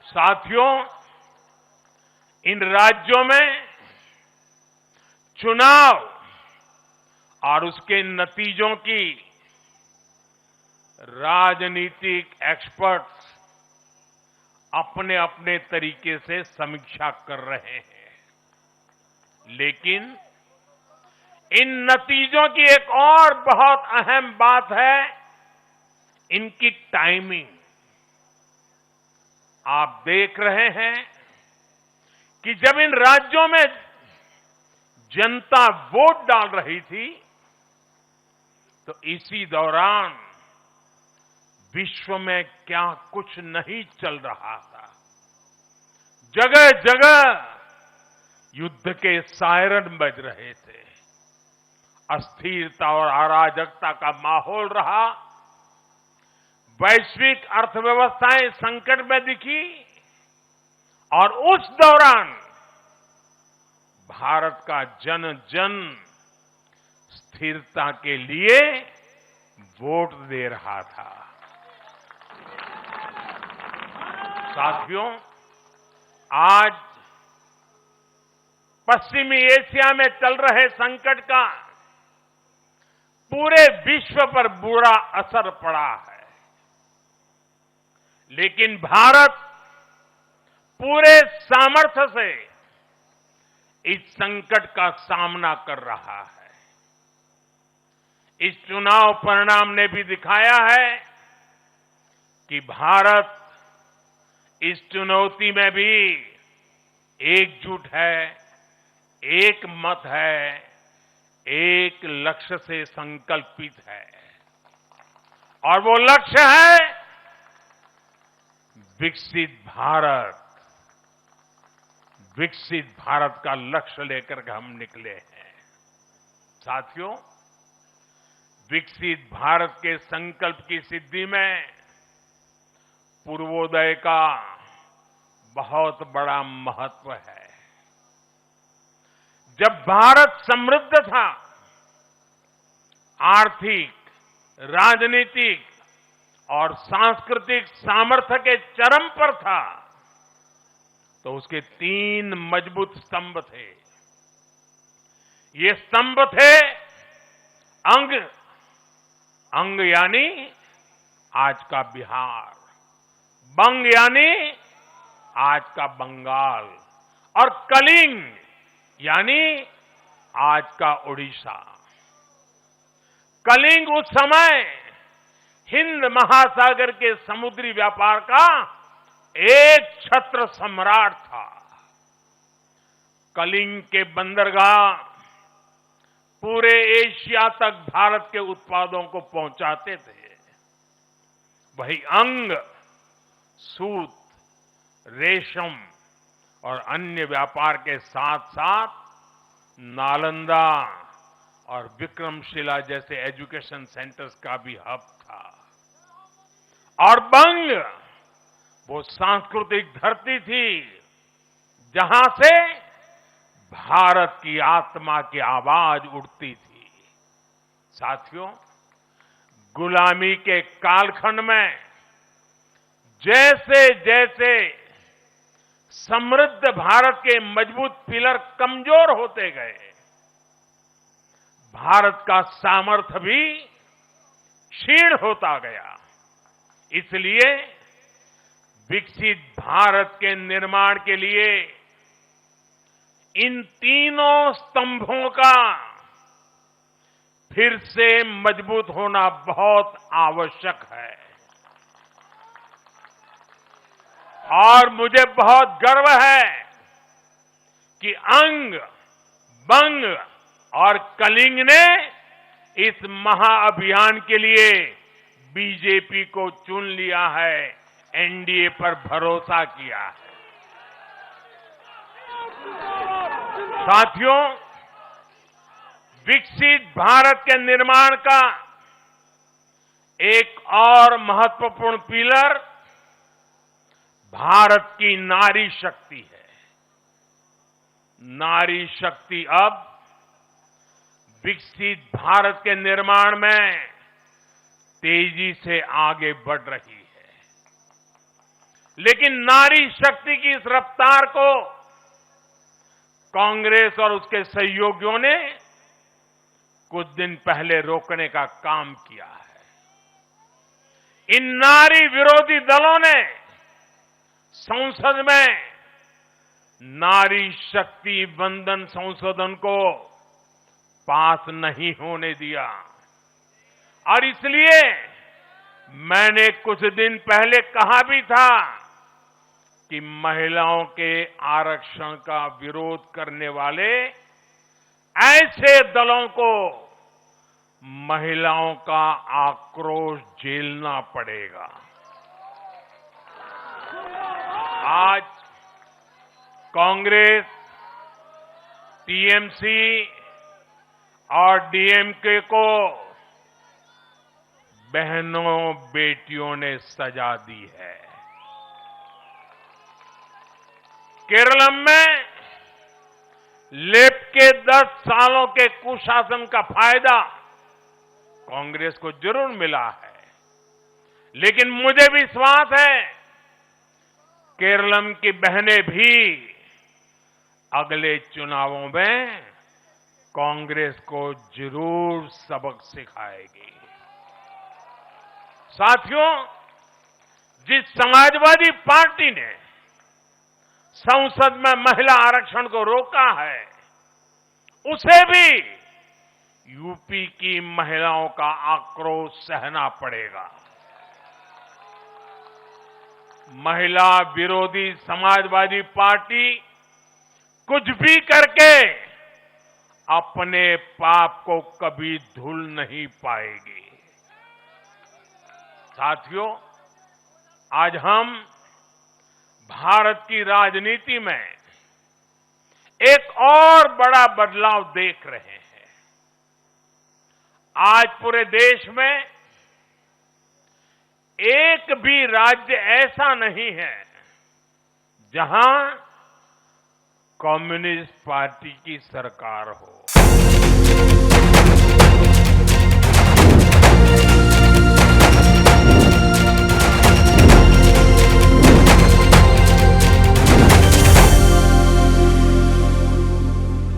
साथियों, इन राज्यों में चुनाव और उसके नतीजों की राजनीतिक एक्सपर्ट्स अपने अपने तरीके से समीक्षा कर रहे हैं, लेकिन इन नतीजों की एक और बहुत अहम बात है इनकी टाइमिंग। आप देख रहे हैं कि जब इन राज्यों में जनता वोट डाल रही थी तो इसी दौरान विश्व में क्या कुछ नहीं चल रहा था। जगह जगह युद्ध के सायरन बज रहे थे, अस्थिरता और अराजकता का माहौल रहा, वैश्विक अर्थव्यवस्थाएं संकट में दिखी और उस दौरान भारत का जन जन स्थिरता के लिए वोट दे रहा था। साथियों, आज पश्चिमी एशिया में चल रहे संकट का पूरे विश्व पर बुरा असर पड़ा है, लेकिन भारत पूरे सामर्थ्य से इस संकट का सामना कर रहा है। इस चुनाव परिणाम ने भी दिखाया है कि भारत इस चुनौती में भी एकजुट है, एक मत है, एक लक्ष्य से संकल्पित है, और वो लक्ष्य है विकसित भारत। विकसित भारत का लक्ष्य लेकर के हम निकले हैं। साथियों, विकसित भारत के संकल्प की सिद्धि में पूर्वोदय का बहुत बड़ा महत्व है। जब भारत समृद्ध था, आर्थिक, राजनीतिक और सांस्कृतिक सामर्थ्य के चरम पर था, तो उसके 3 मजबूत स्तंभ थे। ये स्तंभ थे अंग, अंग यानी आज का बिहार, बंग यानी आज का बंगाल, और कलिंग यानी आज का उड़ीसा। कलिंग उस समय हिंद महासागर के समुद्री व्यापार का एक छत्र सम्राट था। कलिंग के बंदरगाह पूरे एशिया तक भारत के उत्पादों को पहुंचाते थे। वही अंग सूत, रेशम और अन्य व्यापार के साथ साथ नालंदा और विक्रमशिला जैसे एजुकेशन सेंटर्स का भी हब था। और बंग वो सांस्कृतिक धरती थी जहां से भारत की आत्मा की आवाज उठती थी। साथियों, गुलामी के कालखंड में जैसे जैसे समृद्ध भारत के मजबूत पिलर कमजोर होते गए, भारत का सामर्थ्य भी क्षीण होता गया। इसलिए विकसित भारत के निर्माण के लिए इन तीनों स्तंभों का फिर से मजबूत होना बहुत आवश्यक है। और मुझे बहुत गर्व है कि अंग, बंग और कलिंग ने इस महाअभियान के लिए बीजेपी को चुन लिया है, एनडीए पर भरोसा किया है। साथियों, विकसित भारत के निर्माण का एक और महत्वपूर्ण पिलर भारत की नारी शक्ति है। नारी शक्ति अब विकसित भारत के निर्माण में तेजी से आगे बढ़ रही है। लेकिन नारी शक्ति की इस रफ्तार को कांग्रेस और उसके सहयोगियों ने कुछ दिन पहले रोकने का काम किया है। इन नारी विरोधी दलों ने संसद में नारी शक्ति वंदन संशोधन को पास नहीं होने दिया और इसलिए मैंने कुछ दिन पहले कहा भी था कि महिलाओं के आरक्षण का विरोध करने वाले ऐसे दलों को महिलाओं का आक्रोश झेलना पड़ेगा। आज कांग्रेस, टीएमसी और डीएमके को बहनों बेटियों ने सजा दी है। केरल में लेफ्ट के 10 सालों के कुशासन का फायदा कांग्रेस को जरूर मिला है, लेकिन मुझे विश्वास है केरल की बहनें भी अगले चुनावों में कांग्रेस को जरूर सबक सिखाएगी। साथियों, जिस समाजवादी पार्टी ने संसद में महिला आरक्षण को रोका है, उसे भी यूपी की महिलाओं का आक्रोश सहना पड़ेगा। महिला विरोधी समाजवादी पार्टी कुछ भी करके अपने पाप को कभी धुल नहीं पाएगी। साथियों, आज हम भारत की राजनीति में एक और बड़ा बदलाव देख रहे हैं। आज पूरे देश में एक भी राज्य ऐसा नहीं है जहां कम्युनिस्ट पार्टी की सरकार हो।